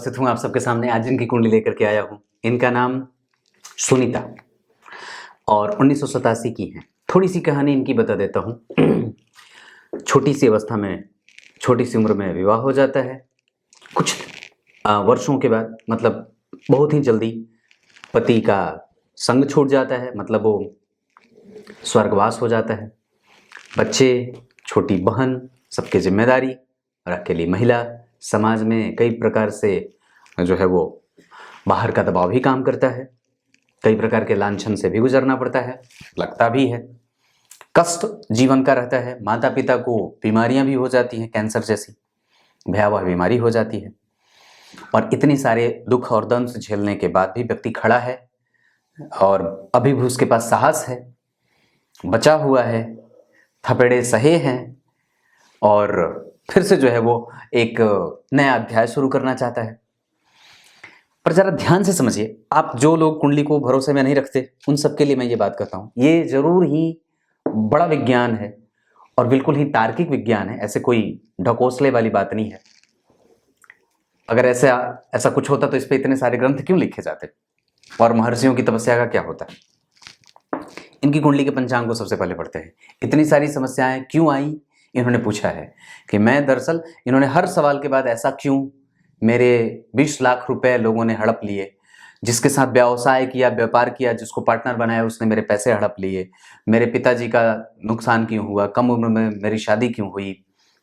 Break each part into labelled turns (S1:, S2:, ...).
S1: उपस्थित हूँ आप सबके सामने। आज इनकी कुंडली लेकर के आया हूँ। इनका नाम सुनीता और 1987 की है। थोड़ी सी कहानी इनकी बता देता हूँ। छोटी सी अवस्था में, छोटी सी उम्र में विवाह हो जाता है। कुछ वर्षों के बाद, मतलब बहुत ही जल्दी, पति का संग छूट जाता है, मतलब वो स्वर्गवास हो जाता है। बच्चे, छोटी बहन, सबकी जिम्मेदारी और अकेली महिला। समाज में कई प्रकार से जो है वो बाहर का दबाव भी काम करता है। कई प्रकार के लांछन से भी गुजरना पड़ता है, लगता भी है। कष्ट जीवन का रहता है। माता पिता को बीमारियां भी हो जाती हैं, कैंसर जैसी भयावह बीमारी हो जाती है। और इतने सारे दुख और दंश झेलने के बाद भी व्यक्ति खड़ा है और अभी भी उसके पास साहस है, बचा हुआ है, थपेड़े सहे हैं और फिर से जो है वो एक नया अध्याय शुरू करना चाहता है। पर जरा ध्यान से समझिए, आप जो लोग कुंडली को भरोसे में नहीं रखते उन सब के लिए मैं ये बात कहता हूँ। ये जरूर ही बड़ा विज्ञान है और बिल्कुल ही तार्किक विज्ञान है। ऐसे कोई ढकोसले वाली बात नहीं है। अगर ऐसा कुछ होता तो इस पे इतने सारे ग्रंथ क्यों लिखे जाते और महर्षियों की तपस्या का क्या होता। इनकी कुंडली के पंचांग को सबसे पहले पढ़ते हैं। इतनी सारी समस्याएं क्यों आई, इन्होंने पूछा है कि मैं दरअसल, इन्होंने हर सवाल के बाद ऐसा क्यों, मेरे 20 लाख रुपए लोगों ने हड़प लिए, जिसके साथ व्यवसाय किया, व्यापार किया, जिसको पार्टनर बनाया उसने मेरे पैसे हड़प लिए, मेरे पिताजी का नुकसान क्यों हुआ, कम उम्र में मेरी शादी क्यों हुई,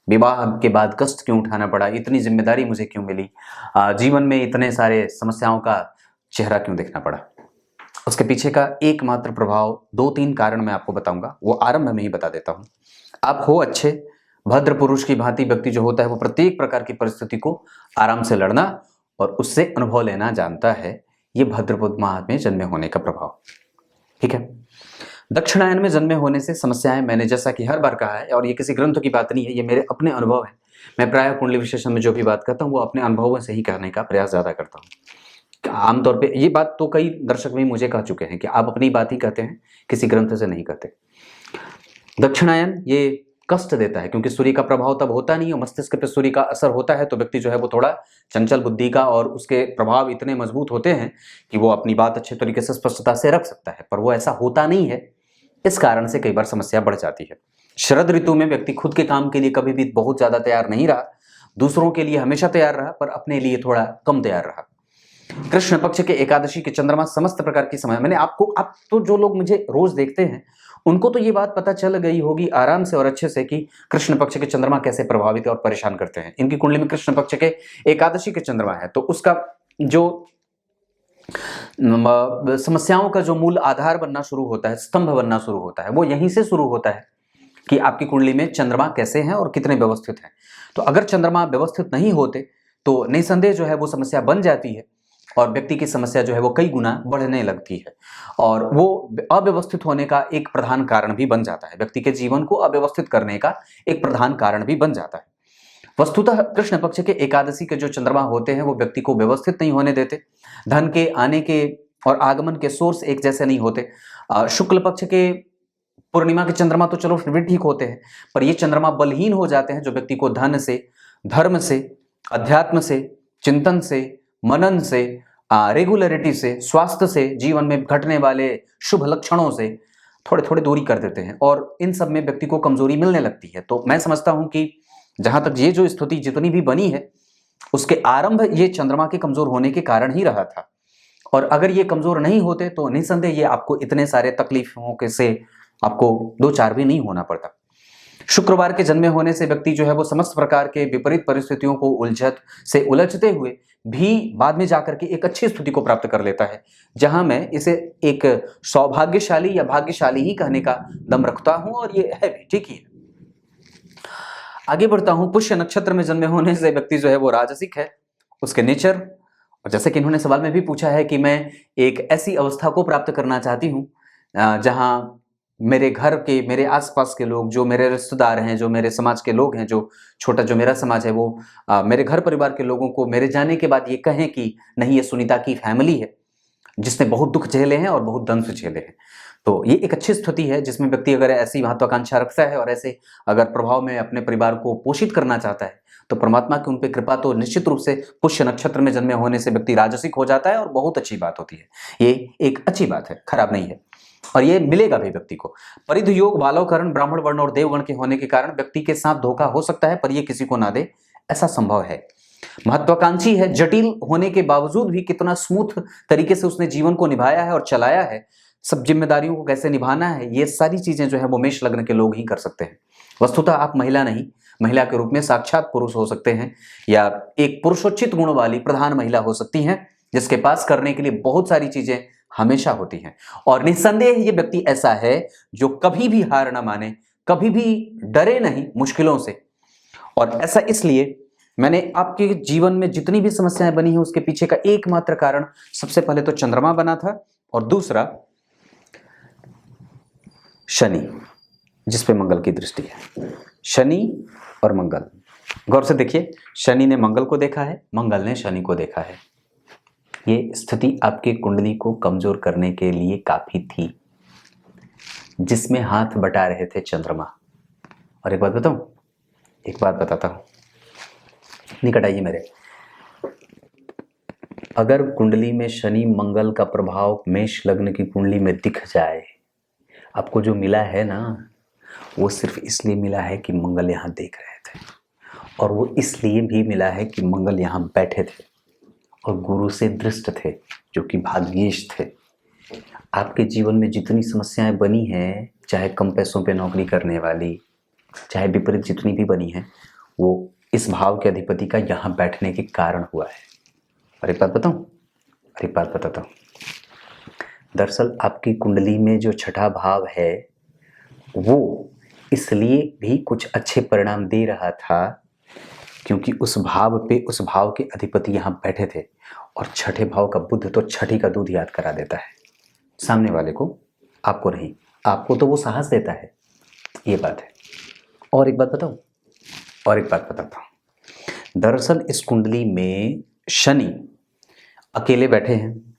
S1: विवाह के बाद कष्ट क्यों उठाना पड़ा, इतनी जिम्मेदारी मुझे क्यों मिली, जीवन में इतने सारे समस्याओं का चेहरा क्यों देखना पड़ा। उसके पीछे का एकमात्र प्रभाव, 2-3 कारण मैं आपको बताऊंगा, वो आरंभ में ही बता देता हूं। आप हो अच्छे भद्र पुरुष की भांति व्यक्ति जो होता है वो प्रत्येक प्रकार की परिस्थिति को आराम से लड़ना और उससे अनुभव लेना जानता है। ये भद्रपुत्र माह में जन्मे होने का प्रभाव, ठीक है। दक्षिणायन में जन्मे होने से समस्याएं, मैंने जैसा कि हर बार कहा है, और ये किसी ग्रंथ की बात नहीं है, ये मेरे अपने अनुभव है। मैं प्रायः कुंडली विशेषण में जो भी बात करता हूँ वो अपने अनुभवों से ही कहने का प्रयास ज्यादा करता हूँ। आमतौर पे ये बात तो कई दर्शक भी मुझे कह चुके हैं कि आप अपनी बात ही कहते हैं, किसी ग्रंथ से नहीं कहते। दक्षिणायन ये कष्ट देता है क्योंकि सूर्य का प्रभाव तब होता नहीं है, मस्तिष्क पे सूर्य का असर होता है तो व्यक्ति जो है वो थोड़ा चंचल बुद्धि का, और उसके प्रभाव इतने मजबूत होते हैं कि वो अपनी बात अच्छे तरीके से स्पष्टता से रख सकता है, पर वो ऐसा होता नहीं है। इस कारण से कई बार समस्या बढ़ जाती है। शरद ऋतु में व्यक्ति खुद के काम के लिए कभी भी बहुत ज्यादा तैयार नहीं रहा, दूसरों के लिए हमेशा तैयार रहा, पर अपने लिए थोड़ा कम तैयार रहा। कृष्ण पक्ष के एकादशी के चंद्रमा समस्त प्रकार की समय, मैंने आप तो जो लोग मुझे रोज देखते हैं उनको तो ये बात पता चल गई होगी आराम से और अच्छे से कि कृष्ण पक्ष के चंद्रमा कैसे प्रभावित और परेशान करते हैं। इनकी कुंडली में कृष्ण पक्ष के एकादशी के चंद्रमा है तो उसका जो समस्याओं का जो मूल आधार बनना शुरू होता है, स्तंभ बनना शुरू होता है, वो यहीं से शुरू होता है कि आपकी कुंडली में चंद्रमा कैसे हैं और कितने व्यवस्थित हैं। तो अगर चंद्रमा व्यवस्थित नहीं होते तो निसंदेह जो है वो समस्या बन जाती है और व्यक्ति की समस्या जो है वो कई गुना बढ़ने लगती है, और वो अव्यवस्थित होने का एक प्रधान कारण भी बन जाता है। व्यक्ति के जीवन को अव्यवस्थित करने का एक प्रधान कारण भी बन जाता है। वस्तुतः कृष्ण पक्ष के एकादशी के जो चंद्रमा होते हैं वो व्यक्ति को व्यवस्थित नहीं होने देते। धन के आने के और आगमन के सोर्स एक जैसे नहीं होते। शुक्ल पक्ष के पूर्णिमा के चंद्रमा तो चलो फिर भी ठीक होते हैं, पर ये चंद्रमा बलहीन हो जाते हैं जो व्यक्ति को धन से, धर्म से, अध्यात्म से, चिंतन से, मनन से, रेगुलरिटी से, स्वास्थ्य से, जीवन में घटने वाले शुभ लक्षणों से थोड़े थोड़े दूरी कर देते हैं और इन सब में व्यक्ति को कमजोरी मिलने लगती है। तो मैं समझता हूं कि जहां तक ये जो स्थिति जितनी भी बनी है उसके आरंभ ये चंद्रमा के कमजोर होने के कारण ही रहा था, और अगर ये कमजोर नहीं होते तो निसंदेह ये आपको इतने सारे तकलीफों के से आपको दो चार भी नहीं होना पड़ता। शुक्रवार के जन्मे होने से व्यक्ति जो है वो समस्त प्रकार के विपरीत परिस्थितियों को उलझते हुए भी बाद में जाकर के एक अच्छी स्थिति को प्राप्त कर लेता है, जहां मैं इसे एक सौभाग्यशाली या भाग्यशाली ही कहने का दम रखता हूं, और ये है भी, ठीक ही है। आगे बढ़ता हूं। पुष्य नक्षत्र में जन्मे होने से व्यक्ति जो है वो राजसिक है, उसके नेचर, और जैसे कि इन्होंने सवाल में भी पूछा है कि मैं एक ऐसी अवस्था को प्राप्त करना चाहती हूँ जहां मेरे घर के, मेरे आसपास के लोग, जो मेरे रिश्तेदार हैं, जो मेरे समाज के लोग हैं, जो छोटा जो मेरा समाज है वो मेरे घर परिवार के लोगों को मेरे जाने के बाद ये कहें कि नहीं, ये सुनीता की फैमिली है जिसने बहुत दुख झेले हैं और बहुत दंश झेले हैं। तो ये एक अच्छी स्थिति है जिसमें व्यक्ति अगर ऐसी महत्वाकांक्षा रखता है और ऐसे अगर प्रभाव में अपने परिवार को पोषित करना चाहता है तो परमात्मा की उन पे कृपा तो निश्चित रूप से पुष्य नक्षत्र में जन्मे होने से व्यक्ति राजसिक हो जाता है और बहुत अच्छी बात होती है। ये एक अच्छी बात है, खराब नहीं है, और ये मिलेगा भी व्यक्ति को। परिध योग बालोकरण ब्राह्मण वर्ण और देवगण के होने के कारण व्यक्ति के साथ धोखा हो सकता है, पर ये किसी को ना दे ऐसा संभव है। महत्वाकांक्षी है, जटिल होने के बावजूद भी कितना स्मूथ तरीके से उसने जीवन को निभाया है और चलाया है, सब जिम्मेदारियों को कैसे निभाना है, ये सारी चीजें जो है वो मेष लग्न के लोग ही कर सकते हैं। वस्तुतः आप महिला नहीं, महिला के रूप में साक्षात पुरुष हो सकते हैं, या एक पुरुषोचित गुण वाली प्रधान महिला हो सकती हैं, जिसके पास करने के लिए बहुत सारी चीजें हमेशा होती हैं। और निस्संदेह ये व्यक्ति ऐसा है जो कभी भी हार ना माने, कभी भी डरे नहीं मुश्किलों से। और ऐसा इसलिए, मैंने आपके जीवन में जितनी भी समस्याएं बनी हैं उसके पीछे का एकमात्र कारण सबसे पहले तो चंद्रमा बना था, और दूसरा शनि, जिस पे मंगल की दृष्टि है। शनि और मंगल, गौर से देखिए, शनि ने मंगल को देखा है, मंगल ने शनि को देखा है। ये स्थिति आपके कुंडली को कमजोर करने के लिए काफी थी, जिसमें हाथ बटा रहे थे चंद्रमा। और एक बात बताऊं, एक बात बताता हूं, निकट आइए मेरे। अगर कुंडली में शनि मंगल का प्रभाव मेष लग्न की कुंडली में दिख जाए, आपको जो मिला है ना, वो सिर्फ इसलिए मिला है कि मंगल यहाँ देख रहे थे, और वो इसलिए भी मिला है कि मंगल यहाँ बैठे थे और गुरु से दृष्ट थे, जो कि भाग्येश थे। आपके जीवन में जितनी समस्याएं बनी हैं, चाहे कम पैसों पे नौकरी करने वाली, चाहे विपरीत जितनी भी बनी हैं, वो इस भाव के अधिपति का यहाँ बैठने के कारण हुआ है। और एक बात बताऊं, और एक बात बताता हूं, दरअसल आपकी कुंडली में जो छठा भाव है वो इसलिए भी कुछ अच्छे परिणाम दे रहा था क्योंकि उस भाव के अधिपति यहाँ बैठे थे। और छठे भाव का बुध तो छठी का दूध याद करा देता है सामने वाले को, आपको नहीं, आपको तो वो साहस देता है, ये बात है। और एक बात बताऊं, और एक बात बताता हूं, दरअसल इस कुंडली में शनि अकेले बैठे हैं,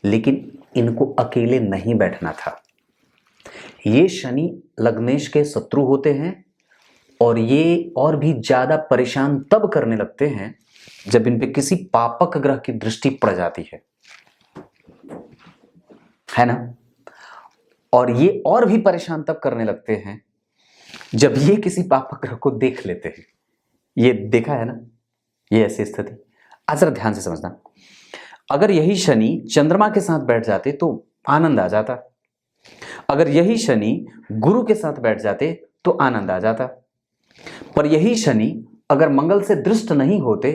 S1: लेकिन इनको अकेले नहीं बैठना था। ये शनि लग्नेश के शत्रु होते हैं, और ये और भी ज्यादा परेशान तब करने लगते हैं जब इन पे किसी पापक ग्रह की दृष्टि पड़ जाती है ना। और ये और भी परेशान तब करने लगते हैं जब ये किसी पापक ग्रह को देख लेते हैं। ये देखा है ना, ये ऐसी स्थिति। आज जरा ध्यान से समझना, अगर यही शनि चंद्रमा के साथ बैठ जाते तो आनंद आ जाता, अगर यही शनि गुरु के साथ बैठ जाते तो आनंद आ जाता, पर यही शनि अगर मंगल से दृष्ट नहीं होते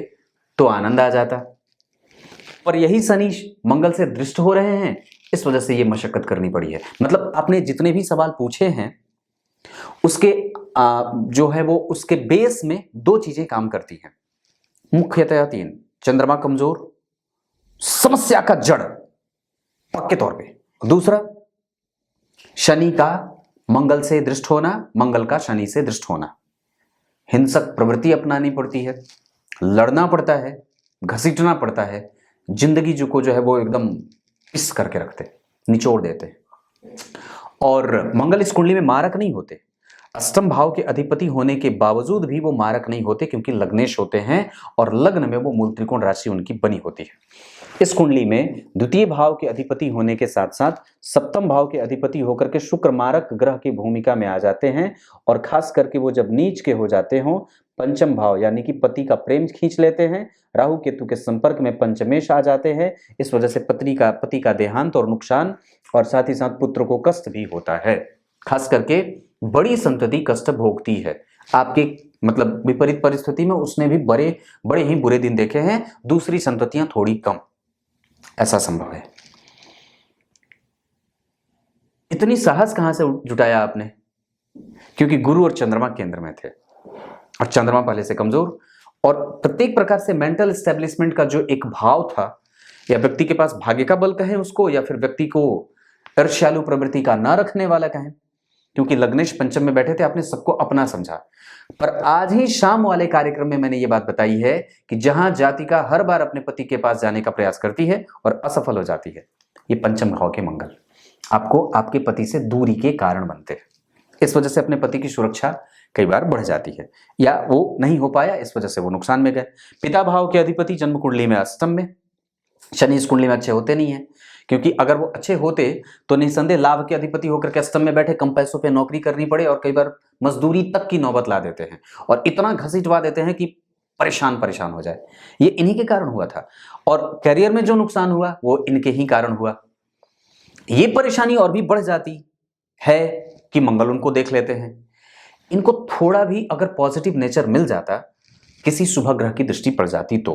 S1: तो आनंद आ जाता। पर यही शनि मंगल से दृष्ट हो रहे हैं, इस वजह से ये मशक्कत करनी पड़ी है। मतलब आपने जितने भी सवाल पूछे हैं उसके जो है वो उसके बेस में दो चीजें काम करती हैं, मुख्यतया तीन। चंद्रमा कमजोर, समस्या का जड़ पक्के तौर पे। दूसरा, शनि का मंगल से दृष्ट होना, मंगल का शनि से दृष्ट होना। हिंसक प्रवृत्ति अपनानी पड़ती है, लड़ना पड़ता है, घसीटना पड़ता है, जिंदगी को जो है वो एकदम पिस करके रखते, निचोड़ देते। और मंगल इस कुंडली में मारक नहीं होते, अष्टम भाव के अधिपति होने के बावजूद भी वो मारक नहीं होते, क्योंकि लग्नेश होते हैं और लग्न में वो मूल त्रिकोण राशि उनकी बनी होती है। इस कुंडली में द्वितीय भाव के अधिपति होने के साथ साथ सप्तम भाव के अधिपति होकर के शुक्र मारक ग्रह की भूमिका में आ जाते हैं, और खास करके वो जब नीच के हो जाते हों, पंचम भाव यानी कि पति का प्रेम खींच लेते हैं, राहु केतु के संपर्क में पंचमेश आ जाते हैं। इस वजह से पति का देहांत और नुकसान, और साथ ही साथ पुत्र को कष्ट भी होता है। खास करके बड़ी संतति कष्ट भोगती है। आपके मतलब विपरीत परिस्थिति में उसने भी बड़े ही बुरे दिन देखे हैं, दूसरी संततियां थोड़ी कम, ऐसा संभव है। इतनी साहस कहां से जुटाया आपने? क्योंकि गुरु और चंद्रमा केंद्र में थे, और चंद्रमा पहले से कमजोर, और प्रत्येक प्रकार से मेंटल एस्टेब्लिशमेंट का जो एक भाव था, या व्यक्ति के पास भाग्य का बल कहें उसको, या फिर व्यक्ति को ईर्ष्यालु प्रवृत्ति का ना रखने वाला कहें, क्योंकि लग्नेश पंचम में बैठे थे, आपने सबको अपना समझा। पर आज ही शाम वाले कार्यक्रम में मैंने ये बात बताई है कि जहां जातिका हर बार अपने पति के पास जाने का प्रयास करती है और असफल हो जाती है, ये पंचम भाव के मंगल आपको आपके पति से दूरी के कारण बनते हैं। इस वजह से अपने पति की सुरक्षा कई बार बढ़ जाती है, या वो नहीं हो पाया इस वजह से वो नुकसान में गए। पिता भाव के अधिपति जन्म कुंडली में अष्टम में, शनि इस कुंडली में अच्छे होते नहीं है, क्योंकि अगर वो अच्छे होते तो निसंदेह लाभ के अधिपति होकर के अष्टम में बैठे, कम पैसों पे नौकरी करनी पड़े और कई बार मजदूरी तक की नौबत ला देते हैं और इतना घसीटवा देते हैं कि परेशान परेशान हो जाए। ये इन्हीं के कारण हुआ था, और करियर में जो नुकसान हुआ वो इनके ही कारण हुआ। ये परेशानी और भी बढ़ जाती है कि मंगल उनको देख लेते हैं। इनको थोड़ा भी अगर पॉजिटिव नेचर मिल जाता, किसी शुभ ग्रह की दृष्टि पड़ जाती तो,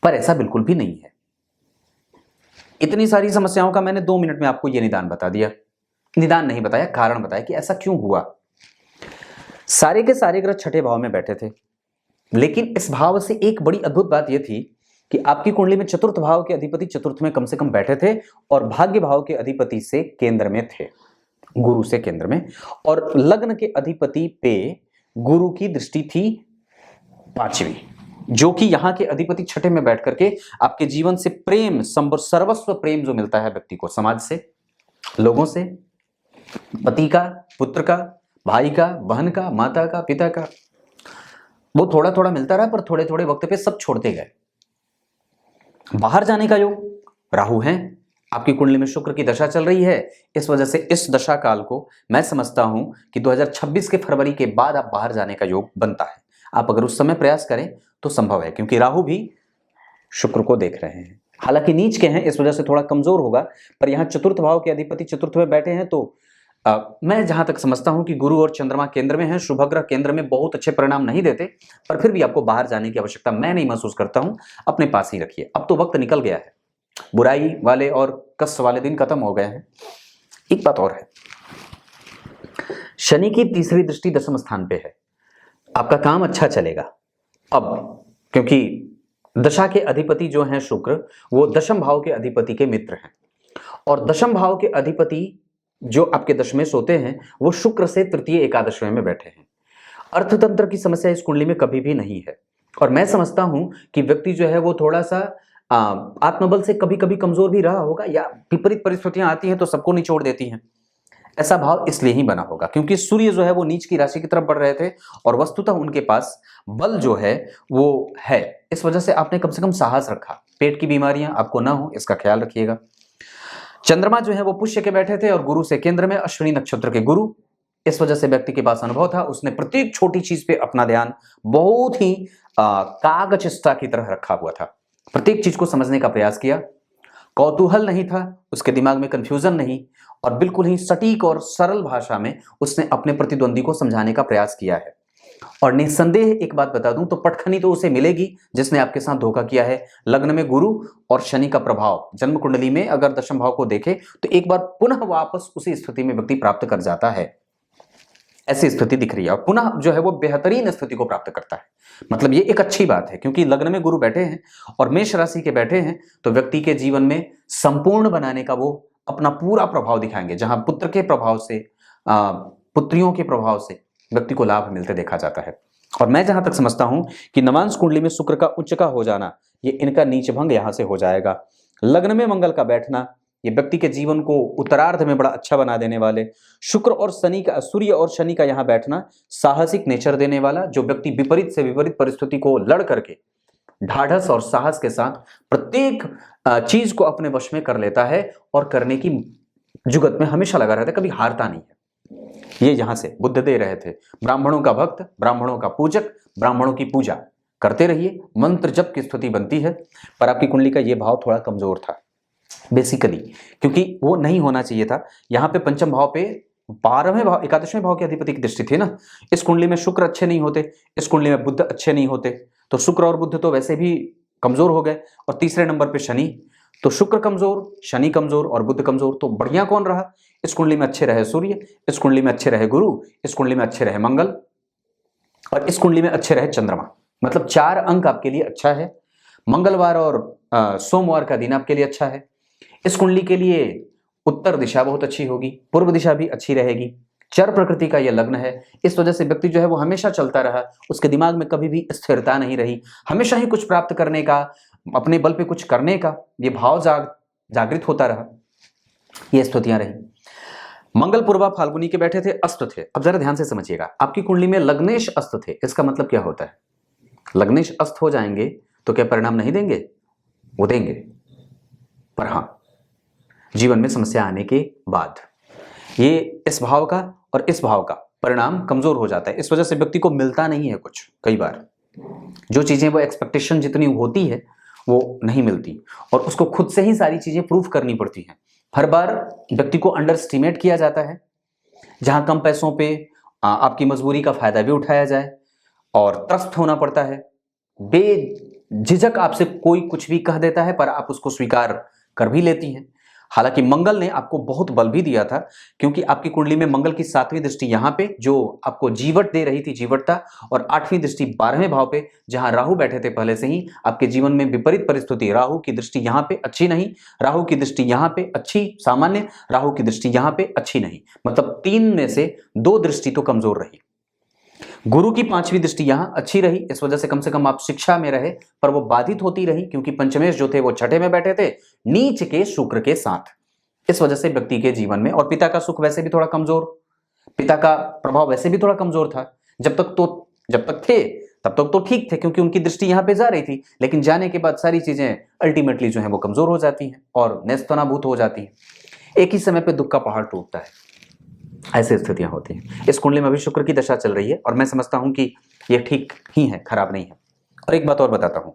S1: पर ऐसा बिल्कुल भी नहीं है। इतनी सारी समस्याओं का मैंने 2 मिनट में आपको यह निदान बता दिया, निदान नहीं बताया, कारण बताया कि ऐसा क्यों हुआ। सारे के सारे ग्रह छठे भाव में बैठे थे, लेकिन इस भाव से एक बड़ी अद्भुत बात यह थी कि आपकी कुंडली में चतुर्थ भाव के अधिपति चतुर्थ में कम से कम बैठे थे और भाग्य भाव के अधिपति से केंद्र में थे, गुरु से केंद्र में, और लग्न के अधिपति पे गुरु की दृष्टि थी 5वीं, जो कि यहां के अधिपति छठे में बैठ करके आपके जीवन से प्रेम, सर्वस्व प्रेम जो मिलता है व्यक्ति को, समाज से, लोगों से, पति का, पुत्र का, भाई का, बहन का, माता का, पिता का, वो थोड़ा थोड़ा मिलता रहा, पर थोड़े थोड़े वक्त पे सब छोड़ते गए। बाहर जाने का योग राहु है, आपकी कुंडली में शुक्र की दशा चल रही है, इस वजह से इस दशा काल को मैं समझता हूं कि 2026 के फरवरी के बाद आप बाहर जाने का योग बनता है। आप अगर उस समय प्रयास करें तो संभव है, क्योंकि राहु भी शुक्र को देख रहे हैं, हालांकि नीच के हैं, इस वजह से थोड़ा कमजोर होगा, पर यहां चतुर्थ भाव के अधिपति चतुर्थ में बैठे हैं, तो मैं जहां तक समझता हूं कि गुरु और चंद्रमा केंद्र में हैं, शुभ ग्रह केंद्र में बहुत अच्छे परिणाम नहीं देते, पर फिर भी आपको बाहर जाने की आवश्यकता मैं नहीं महसूस करता हूं, अपने पास ही रखिए। अब तो वक्त निकल गया है, बुराई वाले और कष्ट वाले दिन खत्म हो गए हैं। एक बात और है, शनि की तीसरी दृष्टि दशम स्थान पे है, आपका काम अच्छा चलेगा। अब क्योंकि दशा के अधिपति जो हैं शुक्र, वो दशम भाव के अधिपति के मित्र हैं, और दशम भाव के अधिपति जो आपके दशमेश होते हैं वो शुक्र से तृतीय एकादशवें में बैठे हैं। अर्थतंत्र की समस्या इस कुंडली में कभी भी नहीं है, और मैं समझता हूं कि व्यक्ति जो है वो थोड़ा सा आत्मबल से कभी कभी कमजोर भी रहा होगा, या विपरीत परिस्थितियां आती हैं तो सबको निचोड़ देती हैं। ऐसा भाव इसलिए ही बना होगा क्योंकि सूर्य जो है वो नीच की राशि की तरफ बढ़ रहे थे, और वस्तुतः उनके पास बल जो है वो है, इस वजह से आपने कम से कम साहस रखा। पेट की बीमारियां आपको ना हो, इसका ख्याल रखिएगा। चंद्रमा जो है वो पुष्य के बैठे थे और गुरु से केंद्र में, अश्विनी नक्षत्र के गुरु, इस वजह से व्यक्ति के पास अनुभव था, उसने प्रत्येक छोटी चीज पे अपना ध्यान बहुत ही कागजस्ता की तरह रखा हुआ था, प्रत्येक चीज को समझने का प्रयास किया, कौतूहल नहीं था, उसके दिमाग में कंफ्यूजन नहीं, और बिल्कुल ही सटीक और सरल भाषा में उसने अपने प्रतिद्वंदी को समझाने का प्रयास किया है। और निस्संदेह एक बात बता दूं तो पटखनी तो उसे मिलेगी जिसने आपके साथ धोखा किया है। लग्न में गुरु और शनि का प्रभाव जन्म कुंडली में अगर दशम भाव को देखे तो एक बार पुनः वापस उसी स्थिति में व्यक्ति प्राप्त कर जाता है, ऐसी स्थिति दिख रही है, और पुनः जो है वो बेहतरीन स्थिति को प्राप्त करता है। मतलब ये एक अच्छी बात है, क्योंकि लग्न में गुरु बैठे हैं और मेष राशि के बैठे हैं, तो व्यक्ति के जीवन में संपूर्ण बनाने का वो अपना पूरा प्रभाव दिखाएंगे, जहां पुत्र के प्रभाव से, पुत्रियों के प्रभाव से व्यक्ति को लाभ मिलते देखा जाता है। और मैं जहां तक समझता हूं कि नवांश कुंडली में शुक्र का उच्च का हो जाना, ये इनका नीच भंग यहां से हो जाएगा। लग्न में मंगल का बैठना, ये व्यक्ति के जीवन को उत्तरार्ध में बड़ा अच्छा बना देने वाले। शुक्र और शनि का, सूर्य और शनि का यहाँ बैठना साहसिक नेचर देने वाला, जो व्यक्ति विपरीत से विपरीत परिस्थिति को लड़ करके ढाढ़स और साहस के साथ प्रत्येक चीज को अपने वश में कर लेता है और करने की जुगत में हमेशा लगा रहता है, कभी हारता नहीं है। ये यहां से बुद्ध दे रहे थे, ब्राह्मणों का भक्त, ब्राह्मणों का पूजक, ब्राह्मणों की पूजा करते रहिए, मंत्र जप की स्थिति बनती है। पर आपकी कुंडली का ये भाव थोड़ा कमजोर था बेसिकली, क्योंकि वो नहीं होना चाहिए था। यहाँ पे पंचम भाव पे 12वें भाव, 11वें भाव के अधिपति की दृष्टि थी ना। इस कुंडली में शुक्र अच्छे नहीं होते, इस कुंडली में बुध अच्छे नहीं होते, तो शुक्र और बुध तो वैसे भी कमजोर हो गए, और तीसरे नंबर पे शनि, तो शुक्र कमजोर, शनि कमजोर और बुध कमजोर, तो बढ़िया कौन रहा? इस कुंडली में अच्छे रहे सूर्य, इस कुंडली में अच्छे रहे गुरु, इस कुंडली में अच्छे रहे मंगल, और इस कुंडली में अच्छे रहे चंद्रमा। मतलब 4 अंक आपके लिए अच्छा है। मंगलवार और सोमवार का दिन आपके लिए अच्छा है। इस कुंडली के लिए उत्तर दिशा बहुत अच्छी होगी, पूर्व दिशा भी अच्छी रहेगी। चर प्रकृति का यह लग्न है, इस वजह से व्यक्ति जो है वो हमेशा चलता रहा, उसके दिमाग में कभी भी स्थिरता नहीं रही, हमेशा ही कुछ प्राप्त करने का, अपने बल पे कुछ करने का ये भाव जागृत होता रहा, ये स्थितियां रही। मंगल पूर्वा फाल्गुनी के बैठे थे, अस्त थे। अब जरा ध्यान से समझिएगा, आपकी कुंडली में लग्नेश अस्त थे, इसका मतलब क्या होता है? लग्नेश अस्त हो जाएंगे तो क्या परिणाम नहीं देंगे? वो देंगे, पर हां, जीवन में समस्या आने के बाद ये इस भाव का और इस भाव का परिणाम कमजोर हो जाता है। इस वजह से व्यक्ति को मिलता नहीं है कुछ, कई बार जो चीजें वो एक्सपेक्टेशन जितनी होती है वो नहीं मिलती, और उसको खुद से ही सारी चीजें प्रूफ करनी पड़ती हैं। हर बार व्यक्ति को अंडर एस्टिमेट किया जाता है, जहां कम पैसों पे आपकी मजबूरी का फायदा भी उठाया जाए और त्रस्त होना पड़ता है। बेझिझक आपसे कोई कुछ भी कह देता है, पर आप उसको स्वीकार कर भी लेती हैं। हालांकि मंगल ने आपको बहुत बल भी दिया था, क्योंकि आपकी कुंडली में मंगल की 7वीं दृष्टि यहां पे जो आपको जीवट दे रही थी, जीवटता, और 8वीं दृष्टि 12वें भाव पे जहां राहु बैठे थे पहले से ही, आपके जीवन में विपरीत परिस्थिति। राहु की दृष्टि यहां पे अच्छी नहीं, राहु की दृष्टि यहां पे अच्छी सामान्य, राहु की दृष्टि यहां पे अच्छी नहीं, मतलब 3 में से 2 दृष्टि तो कमजोर रही। गुरु की 5वीं दृष्टि यहां अच्छी रही, इस वजह से कम आप शिक्षा में रहे, पर वो बाधित होती रही, क्योंकि पंचमेश जो थे वो छठे में बैठे थे नीच के शुक्र के साथ। इस वजह से व्यक्ति के जीवन में, और पिता का सुख वैसे भी थोड़ा कमजोर, पिता का प्रभाव वैसे भी थोड़ा कमजोर था। जब तक थे तब तक तो ठीक थे, क्योंकि उनकी दृष्टि यहां पे जा रही थी, लेकिन जाने के बाद सारी चीजें अल्टीमेटली जो है वो कमजोर हो जाती हैं और नेस्तनाभूत हो जाती हैं। एक ही समय पे दुख का पहाड़ टूटता है, ऐसी स्थितियां होती हैं। इस कुंडली में अभी शुक्र की दशा चल रही है, और मैं समझता हूं कि ये ठीक ही है, खराब नहीं है। और एक बात और बताता हूं,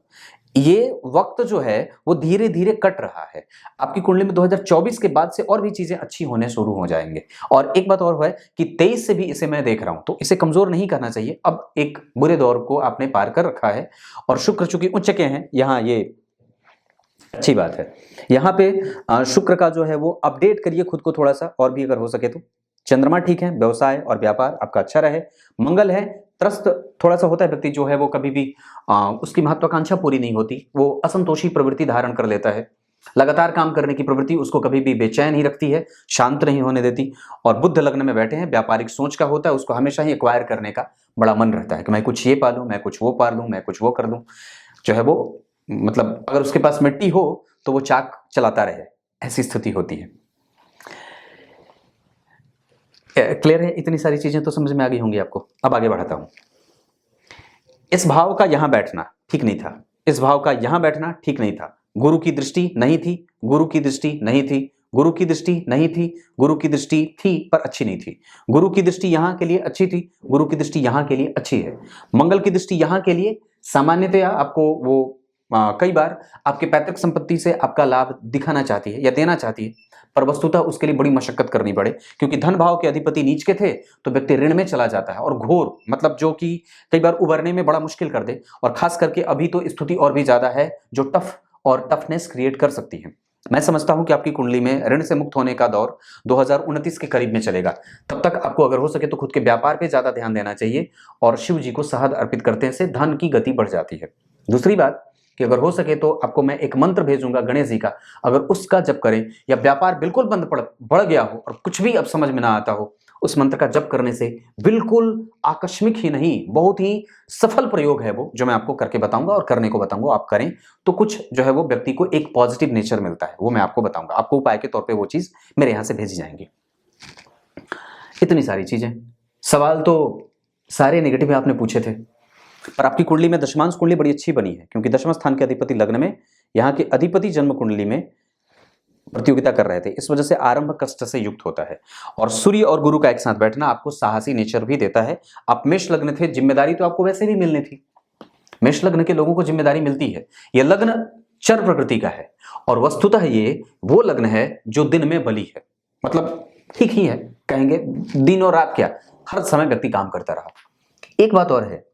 S1: ये वक्त जो है वो धीरे धीरे कट रहा है। आपकी कुंडली में 2024 के बाद से और भी चीजें अच्छी होने शुरू हो जाएंगे। और एक बात और है कि 23 से भी इसे मैं देख रहा हूं, तो इसे कमजोर नहीं कहना चाहिए। अब एक बुरे दौर को आपने पार कर रखा है, और शुक्र चूंकि उच्च के हैं यहाँ, ये अच्छी बात है। यहाँ पे शुक्र का जो है वो अपडेट करिए खुद को थोड़ा सा, और भी अगर हो सके तो। चंद्रमा ठीक है, व्यवसाय और व्यापार आपका अच्छा रहे। मंगल है, त्रस्त थोड़ा सा होता है व्यक्ति जो है वो, कभी भी उसकी महत्वाकांक्षा पूरी नहीं होती, वो असंतोषी प्रवृत्ति धारण कर लेता है। लगातार काम करने की प्रवृत्ति उसको कभी भी बेचैन ही रखती है, शांत नहीं होने देती। और बुध लग्न में बैठे हैं, व्यापारिक सोच का होता है, उसको हमेशा ही एक्वायर करने का बड़ा मन रहता है कि मैं कुछ ये पालूं, मैं कुछ वो पालूं, मैं कुछ वो कर दूं, जो है वो, मतलब अगर उसके पास मिट्टी हो तो वो चाक चलाता रहे, ऐसी स्थिति होती है। क्लियर है? इतनी सारी चीजें तो समझ में आ गई होंगी आपको। अब आगे बढ़ाता हूं। इस भाव का यहां बैठना ठीक नहीं था, इस भाव का यहां बैठना ठीक नहीं था। गुरु की दृष्टि नहीं थी, गुरु की दृष्टि नहीं थी, गुरु की दृष्टि नहीं थी, गुरु की दृष्टि थी पर अच्छी नहीं थी। गुरु की दृष्टि यहां के लिए अच्छी थी, गुरु की दृष्टि यहां के लिए अच्छी है। मंगल की दृष्टि यहां के लिए सामान्यतया आपको वो कई बार आपके पैतृक संपत्ति से आपका लाभ दिखाना चाहती है या देना चाहती है, पर वस्तुतः उसके लिए बड़ी मशक्कत करनी पड़े, क्योंकि धन भाव के अधिपति नीच के थे तो व्यक्ति ऋण में चला जाता है, और घोर मतलब जो कि कई बार उबरने में बड़ा मुश्किल कर दे। और खास करके अभी तो स्थिति और भी ज्यादा है जो टफ और टफनेस क्रिएट कर सकती है। मैं समझता हूं कि आपकी कुंडली में ऋण से मुक्त होने का दौर 2029 के करीब में चलेगा। तब तक आपको अगर हो सके तो खुद के व्यापार पे ज्यादा ध्यान देना चाहिए, और शिव जी को शहद अर्पित करने से धन की गति बढ़ जाती है। दूसरी बात कि अगर हो सके तो आपको मैं एक मंत्र भेजूंगा गणेश जी का, अगर उसका जप करें, या व्यापार बिल्कुल बंद बढ़ गया हो और कुछ भी अब समझ में ना आता हो, उस मंत्र का जप करने से बिल्कुल आकस्मिक ही नहीं, बहुत ही सफल प्रयोग है वो, जो मैं आपको करके बताऊंगा और करने को बताऊंगा। आप करें तो कुछ जो है वो व्यक्ति को एक पॉजिटिव नेचर मिलता है, वो मैं आपको बताऊंगा। आपको उपाय के तौर पर वो चीज मेरे यहां से भेजी जाएंगी। इतनी सारी चीजें, सवाल तो सारे नेगेटिव आपने पूछे थे, पर आपकी कुंडली में दशमांश कुंडली बड़ी अच्छी बनी है, क्योंकि दशम स्थान के अधिपति लग्न में, यहाँ के अधिपति जन्म कुंडली में प्रतियोगिता कर रहे थे, इस वजह से आरंभ कष्ट से युक्त होता है। और सूर्य और गुरु का एक साथ बैठना आपको साहसी नेचर भी देता है। आप मेष लग्न थे, जिम्मेदारी तो आपको वैसे भी मिलनी थी, मेष लग्न के लोगों को जिम्मेदारी मिलती है। यह लग्न चर प्रकृति का है, और वस्तुतः ये वो लग्न है जो दिन में बली है, मतलब ठीक ही है, कहेंगे दिन और रात क्या, हर समय व्यक्ति काम करता रहा। एक बात और है,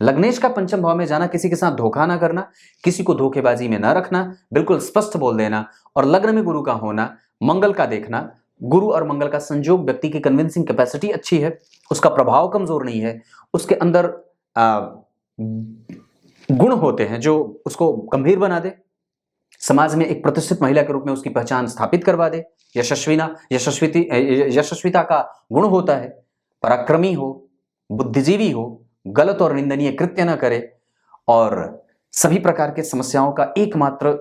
S1: लग्नेश का पंचम भाव में जाना, किसी के साथ धोखा ना करना, किसी को धोखेबाजी में ना रखना, बिल्कुल स्पष्ट बोल देना, और लग्न में गुरु का होना, मंगल का देखना। गुरु और मंगल का संयोग, व्यक्ति की कन्विंसिंग कैपेसिटी अच्छी है, उसका प्रभाव कमजोर नहीं है, उसके अंदर गुण होते हैं जो उसको गंभीर बना दे, समाज में एक प्रतिष्ठित महिला के रूप में उसकी पहचान स्थापित करवा दे। यशस्विता का गुण होता है, पराक्रमी हो, बुद्धिजीवी हो, गलत और निंदनीय कृत्य न करे, और सभी प्रकार के समस्याओं का एकमात्र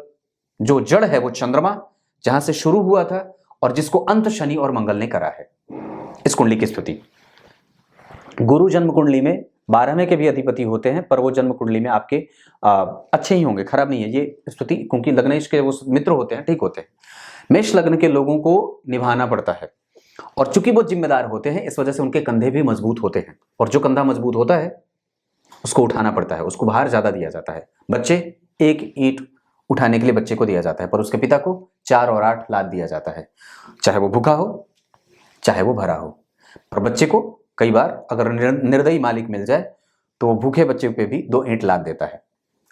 S1: जो जड़ है वो चंद्रमा, जहां से शुरू हुआ था और जिसको अंत शनि और मंगल ने करा है। इस कुंडली की स्थिति। गुरु जन्म कुंडली में 12वें के भी अधिपति होते हैं, पर वो जन्म कुंडली में आपके अच्छे ही होंगे, खराब नहीं है ये स्थिति, क्योंकि लग्नेश के वो मित्र होते हैं, ठीक होते हैं। मेष लग्न के लोगों को निभाना पड़ता है, और चूंकि वो जिम्मेदार होते हैं इस वजह से उनके कंधे भी मजबूत होते हैं, और जो कंधा मजबूत होता है उसको उठाना पड़ता है, उसको भार ज्यादा दिया जाता है। बच्चे, एक ईंट उठाने के लिए बच्चे को दिया जाता है, पर उसके पिता को 4 और 8 लाद दिया जाता है, चाहे वो भूखा हो चाहे वो भरा हो। पर बच्चे को कई बार अगर निर्दयी मालिक मिल जाए तो वो भूखे बच्चे पे भी 2 ईंट लाद देता है।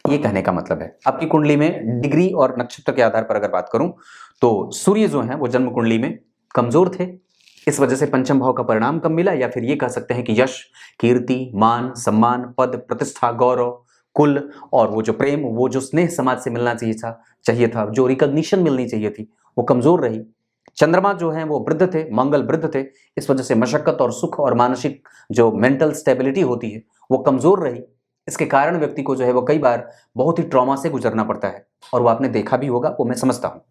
S1: ये कहने का मतलब है। आपकी कुंडली में डिग्री और नक्षत्र के आधार पर अगर बात करूं तो सूर्य जो है वो जन्म कुंडली में कमजोर थे, इस वजह से पंचम भाव का परिणाम कम मिला, या फिर ये कह सकते हैं कि यश, कीर्ति, मान, सम्मान, पद, प्रतिष्ठा, गौरव, कुल और वो जो प्रेम, वो जो स्नेह समाज से मिलना चाहिए था, जो रिकॉग्निशन मिलनी चाहिए थी, वो कमजोर रही। चंद्रमा जो है वो वृद्ध थे, मंगल वृद्ध थे, इस वजह से मशक्कत और सुख और मानसिक जो मेंटल स्टेबिलिटी होती है वो कमजोर रही। इसके कारण व्यक्ति को जो है वो कई बार बहुत ही ट्रॉमा से गुजरना पड़ता है, और वो आपने देखा भी होगा, वो मैं समझता हूँ।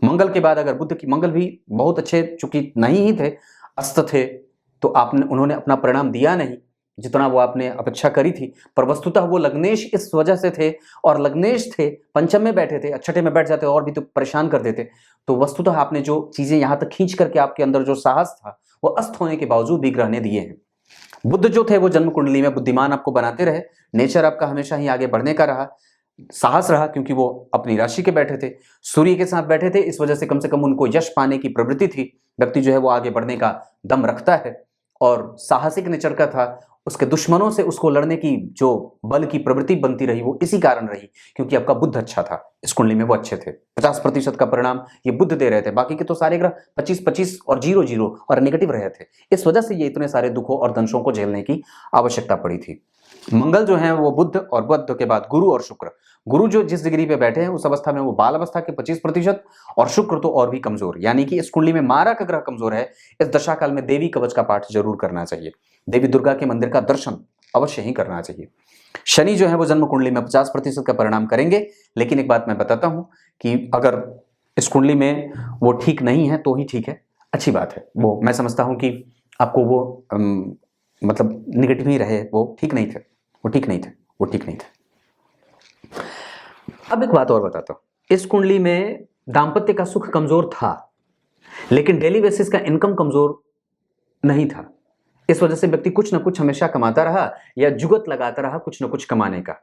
S1: मंगल के बाद अगर बुध की, मंगल भी बहुत अच्छे चूंकि नहीं ही थे, अस्त थे, तो उन्होंने अपना परिणाम दिया नहीं जितना वो आपने अपेक्षा करी थी। पर वस्तुतः वो लग्नेश इस वजह से थे, और लग्नेश थे, पंचम में बैठे थे, छठे में बैठ जाते और भी तो परेशान कर देते। तो वस्तुतः आपने जो चीजें यहां तक खींच करके आपके अंदर जो साहस था वो अस्त होने के बावजूद भी ग्रह ने दिए हैं। बुध जो थे वो जन्म कुंडली में बुद्धिमान आपको बनाते रहे, नेचर आपका हमेशा ही आगे बढ़ने का रहा, साहस रहा, क्योंकि वो अपनी राशि के बैठे थे, सूर्य के साथ बैठे थे, इस वजह से कम उनको यश पाने की प्रवृत्ति थी। व्यक्ति जो है वो आगे बढ़ने का दम रखता है और साहसिक नेचर का था। उसके दुश्मनों से उसको लड़ने की जो बल की प्रवृत्ति बनती रही वो इसी कारण रही, क्योंकि आपका बुध अच्छा था, इस कुंडली में वो अच्छे थे। 50% का परिणाम ये बुध दे रहे थे, बाकी के तो सारे ग्रह 25-25 और 0-0 और नेगेटिव रहे थे। इस वजह से ये इतने सारे दुखों और दंशों को झेलने की आवश्यकता पड़ी थी। मंगल जो है वो बुध, और बुध के बाद गुरु और शुक्र। गुरु जो जिस डिग्री पे बैठे हैं उस अवस्था में वो बाल अवस्था के 25%, और शुक्र तो और भी कमजोर, यानी कि इस कुंडली में मारक ग्रह कमजोर है। इस दशा काल में देवी कवच का पाठ जरूर करना चाहिए, देवी दुर्गा के मंदिर का दर्शन अवश्य ही करना चाहिए। शनि जो है वो जन्म कुंडली में 50% का परिणाम करेंगे, लेकिन एक बात मैं बताता हूं कि अगर इस कुंडली में वो ठीक नहीं है तो ही ठीक है, अच्छी बात है। वो मैं समझता हूं कि आपको वो मतलब निगेटिव ही रहे, वो ठीक नहीं थे, वो ठीक नहीं थे, वो ठीक नहीं थे। अब एक बात और बताता हूं, इस कुंडली में दाम्पत्य का सुख कमजोर था, लेकिन डेली बेसिस का इनकम कमजोर नहीं था। इस वजह से व्यक्ति कुछ ना कुछ हमेशा कमाता रहा, या जुगत लगाता रहा कुछ ना कुछ कमाने का।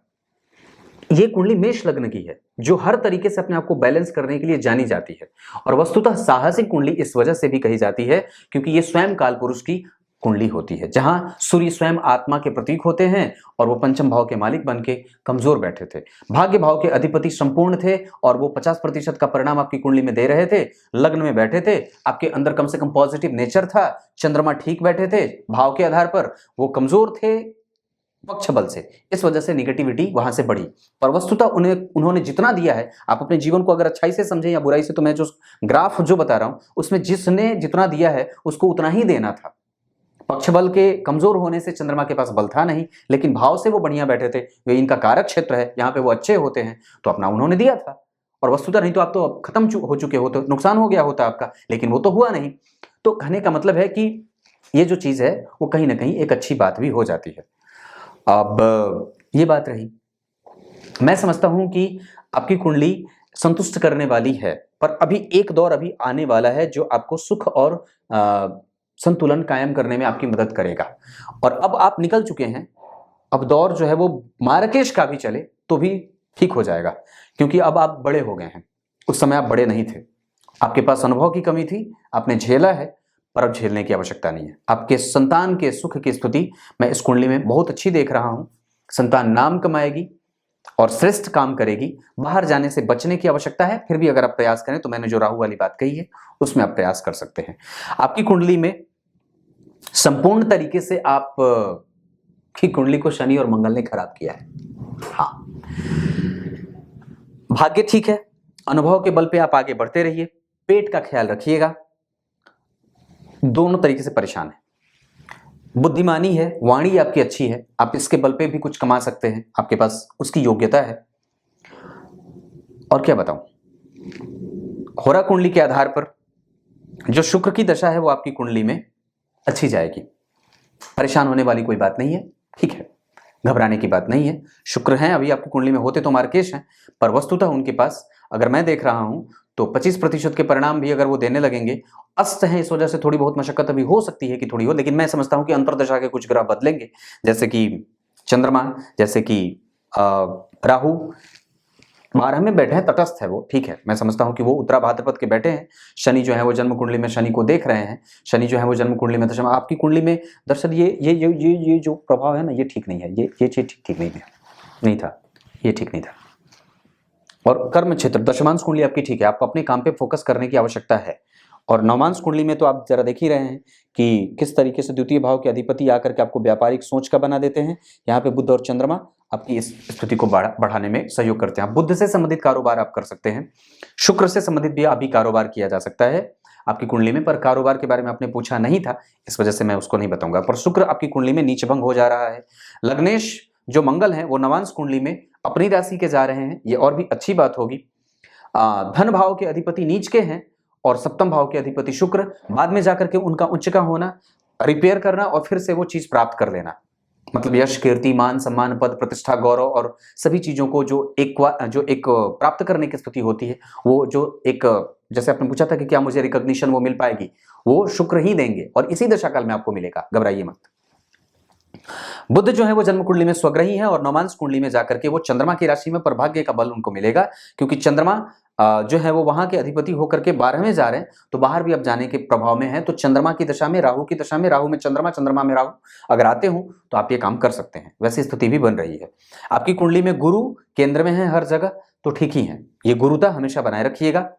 S1: ये कुंडली मेष लग्न की है, जो हर तरीके से अपने आप को बैलेंस करने के लिए जानी जाती है, और वस्तुतः साहसिक कुंडली इस वजह से भी कही जाती है क्योंकि ये स्वयं काल पुरुष की कुंडली होती है, जहां सूर्य स्वयं आत्मा के प्रतीक होते हैं, और वो पंचम भाव के मालिक बन के कमजोर बैठे थे। भाग्य भाव के अधिपति संपूर्ण थे, और वो 50% का परिणाम आपकी कुंडली में दे रहे थे। लग्न में बैठे थे, आपके अंदर कम से कम पॉजिटिव नेचर था, चंद्रमा ठीक बैठे थे, भाव के आधार पर वो कमजोर थे पक्ष बल से, इस वजह से निगेटिविटी वहां से बढ़ी। पर वस्तुतः उन्होंने जितना दिया है, आप अपने जीवन को अगर अच्छाई से समझें या बुराई से, तो मैं जो ग्राफ जो बता रहा हूं उसमें जिसने जितना दिया है उसको उतना ही देना था। पक्ष बल के कमजोर होने से चंद्रमा के पास बल था नहीं, लेकिन भाव से वो बढ़िया बैठे थे, वे इनका कारक क्षेत्र है, यहाँ पे वो अच्छे होते हैं, तो अपना उन्होंने दिया था। और वस्तुतः नहीं तो आप तो खत्म हो चुके होते, नुकसान हो गया होता आपका, लेकिन वो तो हुआ नहीं। तो कहने का मतलब है कि ये जो चीज है वो कहीं ना कहीं एक अच्छी बात भी हो जाती है। अब ये बात रही, मैं समझता हूं कि आपकी कुंडली संतुष्ट करने वाली है, पर अभी एक दौर अभी आने वाला है जो आपको सुख और संतुलन कायम करने में आपकी मदद करेगा। और अब आप निकल चुके हैं, अब दौर जो है वो मार्केश का भी चले तो भी ठीक हो जाएगा, क्योंकि अब आप बड़े हो गए हैं। उस समय आप बड़े नहीं थे, आपके पास अनुभव की कमी थी, आपने झेला है, पर अब झेलने की आवश्यकता नहीं है। आपके संतान के सुख की स्थिति मैं इस कुंडली में बहुत अच्छी देख रहा हूं। संतान नाम कमाएगी और श्रेष्ठ काम करेगी। बाहर जाने से बचने की आवश्यकता है, फिर भी अगर आप प्रयास करें तो मैंने जो राहु वाली बात कही है उसमें आप प्रयास कर सकते हैं। आपकी कुंडली में संपूर्ण तरीके से आप की कुंडली को शनि और मंगल ने खराब किया है। हाँ, भाग्य ठीक है, अनुभव के बल पे आप आगे बढ़ते रहिए, पेट का ख्याल रखिएगा। दोनों तरीके से परेशान है, बुद्धिमानी है, वाणी आपकी अच्छी है, आप इसके बल पे भी कुछ कमा सकते हैं, आपके पास उसकी योग्यता है। और क्या बताऊं, होरा कुंडली के आधार पर जो शुक्र की दशा है वो आपकी कुंडली में अच्छी जाएगी, परेशान होने वाली कोई बात नहीं है, ठीक है, घबराने की बात नहीं है। शुक्र हैं अभी आपकी कुंडली में, होते तो मार्केश हैं, पर वस्तुतः उनके पास अगर मैं देख रहा हूं तो 25% के परिणाम भी अगर वो देने लगेंगे, अस्त हैं, इस वजह से थोड़ी बहुत मशक्कत अभी हो सकती है कि थोड़ी हो, लेकिन मैं समझता हूं कि अंतर्दशा के कुछ ग्रह बदलेंगे, जैसे कि चंद्रमा, जैसे कि राहु 12 में बैठे हैं, तटस्थ है वो, ठीक है, मैं समझता हूं कि वो उत्तरा भाद्रपद के बैठे हैं। शनि जो है वो जन्म कुंडली में शनि को देख रहे हैं, शनि जो है वो जन्म कुंडली में दशम, आपकी कुंडली में दरअसल ये जो प्रभाव है ना, ये ठीक नहीं है, ये चीज ठीक नहीं है, नहीं था, ये ठीक नहीं था। और कर्म क्षेत्र दशमांश कुंडली आपकी ठीक है, आपको अपने काम पे फोकस करने की आवश्यकता है। और नवमांश कुंडली में तो आप जरा देख ही रहे हैं कि किस तरीके से द्वितीय भाव के अधिपति आकर के आपको व्यापारिक सोच का बना देते हैं। यहाँ पे बुध और चंद्रमा आपकी इस स्थिति को बढ़ाने में सहयोग करते हैं। बुध से संबंधित कारोबार आप कर सकते हैं, शुक्र से संबंधित भी अभी कारोबार किया जा सकता है आपकी कुंडली में, पर कारोबार के बारे में आपने पूछा नहीं था, इस वजह से मैं उसको नहीं बताऊंगा। पर शुक्र आपकी कुंडली में नीच भंग हो जा रहा है। लग्नेश जो मंगल है वो नवांश कुंडली में अपनी राशि के जा रहे हैं, ये और भी अच्छी बात होगी। धन भाव के अधिपति नीच के हैं और सप्तम भाव के अधिपति शुक्र, बाद में जाकर के उनका उच्च का होना, रिपेयर करना और फिर से वो चीज प्राप्त कर लेना, मतलब यश, कीर्ति, मान, सम्मान, पद, प्रतिष्ठा, गौरव और सभी चीजों को जो एक प्राप्त करने की स्थिति होती है, वो जो एक, जैसे आपने पूछा था कि क्या मुझे रिकॉग्निशन वो मिल पाएगी, वो शुक्र ही देंगे और इसी दशा काल में आपको मिलेगा, घबराइए मत। बुध जो है वो जन्म कुंडली में स्वग्रही है और नवमांश कुंडली में जाकर के वो चंद्रमा की राशि में, पर भाग्य का बल उनको मिलेगा, क्योंकि चंद्रमा जो है वो वहां के अधिपति होकर के 12वें जा रहे हैं, तो बाहर भी अब जाने के प्रभाव में है। तो चंद्रमा की दशा में, राहु की दशा में, राहु में चंद्रमा, चंद्रमा में राहु अगर आते हो तो आप ये काम कर सकते हैं, वैसी स्थिति भी बन रही है। आपकी कुंडली में गुरु केंद्र में है हर जगह, तो ठीक ही है, ये गुरुता हमेशा बनाए रखिएगा।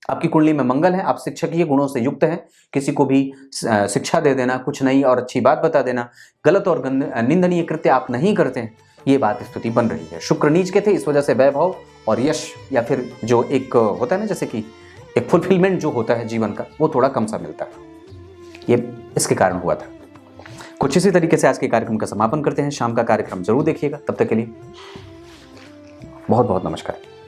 S1: आपकी कुंडली में मंगल है, आप शिक्षकीय गुणों से युक्त हैं, किसी को भी शिक्षा दे देना, कुछ नई और अच्छी बात बता देना, गलत और निंदनीय कृत्य आप नहीं करते हैं, ये बात स्थिति बन रही है। शुक्र नीच के थे, इस वजह से वैभव और यश या फिर जो एक होता है ना, जैसे कि एक फुलफिलमेंट जो होता है जीवन का, वो थोड़ा कम सा मिलता है, ये इसके कारण हुआ था। कुछ इसी तरीके से आज के कार्यक्रम का समापन करते हैं। शाम का कार्यक्रम जरूर देखिएगा, तब तक के लिए बहुत बहुत नमस्कार।